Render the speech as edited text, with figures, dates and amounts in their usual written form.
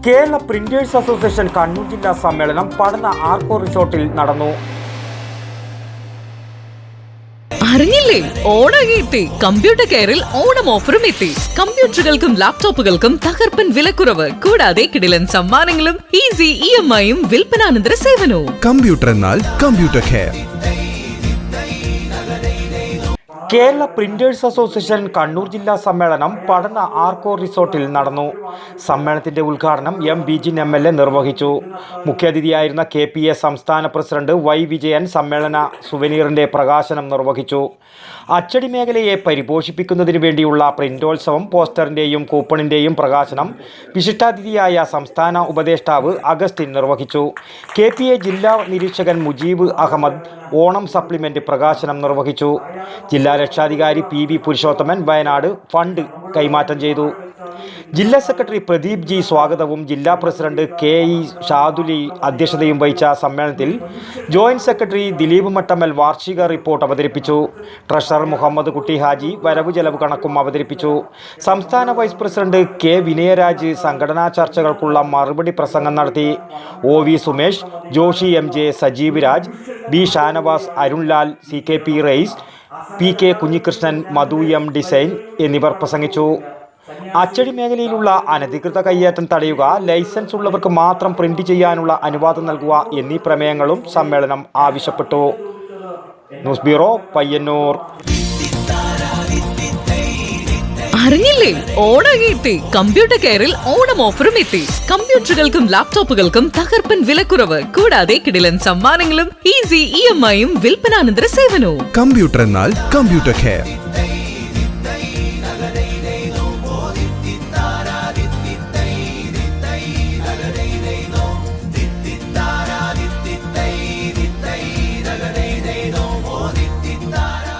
Kerala printers association Kannur ജില്ലാ സമ്മേളനം പടന്ന ആർക്കോ റിസോർട്ടിൽ നടന്നു. അറിഞ്ഞില്ലേ, ഓണായിട്ട് കമ്പ്യൂട്ടർ കെയറിൽ ഓണം ഓഫറും എത്തി. കമ്പ്യൂട്ടറുകൾക്കും ലാപ്ടോപ്പുകൾക്കും തകർപ്പൻ വിലക്കുറവ്, കൂടാതെ കിടിലൻ സമ്മാനങ്ങളും ഈസി EMI-യും വിൽപ്പനാനന്തര സേവനവും. കമ്പ്യൂട്ടർ എന്നാൽ computer care. Kerala printers association Kannur ജില്ലാ സമ്മേളനം പടന്ന ആർക്കോ റിസോർട്ടിൽ നടന്നു. സമ്മേളനത്തിന്റെ ഉദ്ഘാടനം ബിജിൻ MLA നിർവഹിച്ചു. മുഖ്യാതിഥിയായിരുന്ന KPA സംസ്ഥാന പ്രസിഡന്റ് Y വിജയൻ സമ്മേളന സുവനീറിന്റെ പ്രകാശനം നിർവഹിച്ചു. അച്ചടി മേഖലയെ പരിപോഷിപ്പിക്കുന്നതിന് വേണ്ടിയുള്ള പ്രിന്റോത്സവം പോസ്റ്ററിന്റെയും കൂപ്പണിന്റെയും പ്രകാശനം വിശിഷ്ടാതിഥിയായ സംസ്ഥാന ഉപദേഷ്ടാവ് അഗസ്റ്റിൻ നിർവഹിച്ചു. KPA ജില്ലാ നിരീക്ഷകൻ മുജീബ് അഹമ്മദ് ഓണം സപ്ലിമെന്റ് പ്രകാശനം നിർവഹിച്ചു. ജില്ലാ രക്ഷാധികാരി PV പുരുഷോത്തമൻ വയനാട് ഫണ്ട് കൈമാറ്റം ചെയ്തു. ജില്ലാ സെക്രട്ടറി പ്രദീപ് G സ്വാഗതവും ജില്ലാ പ്രസിഡന്റ് KE ഷാദുലി അധ്യക്ഷതയും വഹിച്ച സമ്മേളനത്തിൽ ജോയിന്റ് സെക്രട്ടറി ദിലീപ് മട്ടമ്മൽ വാർഷിക റിപ്പോർട്ട് അവതരിപ്പിച്ചു. ട്രഷറർ മുഹമ്മദ് കുട്ടി ഹാജി വരവ് ചെലവ് കണക്കും അവതരിപ്പിച്ചു. സംസ്ഥാന വൈസ് പ്രസിഡന്റ് K വിനയരാജ് സംഘടനാ ചർച്ചകൾക്കുള്ള മറുപടി പ്രസംഗം നടത്തി. OV Sumesh, Joshi MJ, Sajeev Raj, B Shanavas, Arunlal, CKP Rais, PK Kunhikrishnan, Madhu M ഡിസൈൻ എന്നിവർ പ്രസംഗിച്ചു. അച്ചടി മേഖലയിലുള്ള അനധികൃത കയ്യേറ്റം തടയുക, ലൈസൻസ് ഉള്ളവർക്ക് മാത്രം പ്രിന്റ് ചെയ്യാനുള്ള അനുവാദം നൽകുക എന്നീ പ്രമേയങ്ങളും സമ്മേളനം ആവശ്യപ്പെട്ടു. News bureau, Payyanur. അറിഞ്ഞില്ലേ, ഓണായിട്ട് കമ്പ്യൂട്ടർ കെയറിൽ ഓണം ഓഫറും എത്തി. കമ്പ്യൂട്ടറുകൾക്കും ലാപ്ടോപ്പുകൾക്കും തകർപ്പൻ വിലക്കുറവ്, കൂടാതെ കിടിലൻ സമ്മാനങ്ങളും ഈസി EMI-യും വിൽപ്പനാനന്തര സേവനവും. കമ്പ്യൂട്ടർ എന്നാൽ കമ്പ്യൂട്ടർ കെയർ.